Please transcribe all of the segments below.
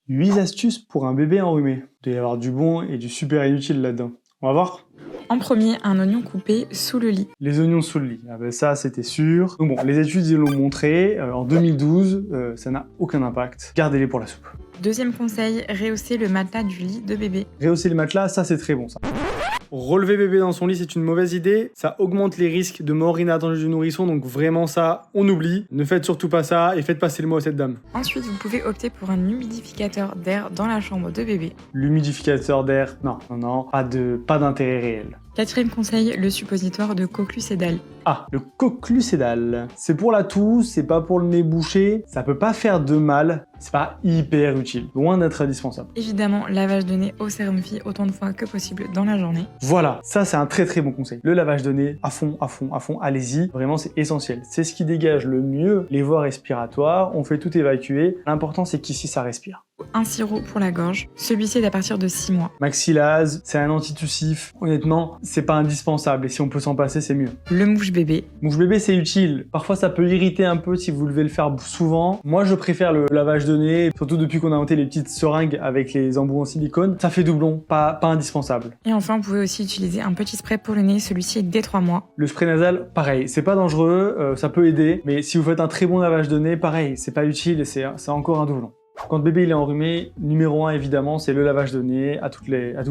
8 astuces pour un bébé enrhumé. Il doit y avoir du bon et du super inutile là-dedans. On va voir. En premier, un oignon coupé sous le lit. Les oignons sous le lit, ah ben ça c'était sûr. Donc bon, les études ils l'ont montré, en 2012, ça n'a aucun impact. Gardez-les pour la soupe. Deuxième conseil, rehausser le matelas du lit de bébé. Rehausser le matelas, ça c'est très bon ça. Relever bébé dans son lit, c'est une mauvaise idée. Ça augmente les risques de mort inattendue du nourrisson, donc vraiment ça, on oublie. Ne faites surtout pas ça et faites passer le mot à cette dame. Ensuite, vous pouvez opter pour un humidificateur d'air dans la chambre de bébé. L'humidificateur d'air, non, pas d'intérêt réel. Quatrième conseil, le suppositoire de Cocclucédal. Ah, le Cocclucédal. C'est pour la toux, c'est pas pour le nez bouché, ça peut pas faire de mal, c'est pas hyper utile, loin d'être indispensable. Évidemment, lavage de nez au sérum-fi autant de fois que possible dans la journée. Voilà, ça c'est un très très bon conseil. Le lavage de nez, à fond, allez-y, vraiment c'est essentiel. C'est ce qui dégage le mieux les voies respiratoires, on fait tout évacuer. L'important c'est qu'ici ça respire. Un sirop pour la gorge, celui-ci est à partir de 6 mois. Maxilase, c'est un antitussif. Honnêtement, c'est pas indispensable et si on peut s'en passer, c'est mieux. Le mouche bébé. Mouche bébé, c'est utile. Parfois, ça peut irriter un peu si vous devez le faire souvent. Moi, je préfère le lavage de nez, surtout depuis qu'on a inventé les petites seringues avec les embouts en silicone. Ça fait doublon, pas indispensable. Et enfin, vous pouvez aussi utiliser un petit spray pour le nez, celui-ci est dès 3 mois. Le spray nasal, pareil, c'est pas dangereux, ça peut aider, mais si vous faites un très bon lavage de nez, pareil, c'est pas utile et c'est encore un doublon. Quand le bébé il est enrhumé, numéro 1 évidemment, c'est le lavage de nez à toutes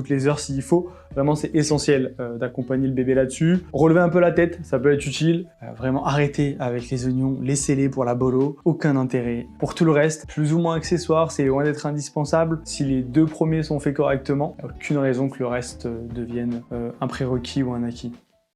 les heures s'il faut. Vraiment, c'est essentiel d'accompagner le bébé là-dessus. Relever un peu la tête, ça peut être utile. Vraiment, arrêtez avec les oignons, laissez-les pour la bolo, aucun intérêt. Pour tout le reste, plus ou moins accessoire, c'est loin d'être indispensable. Si les 2 premiers sont faits correctement, aucune raison que le reste devienne un prérequis ou un acquis.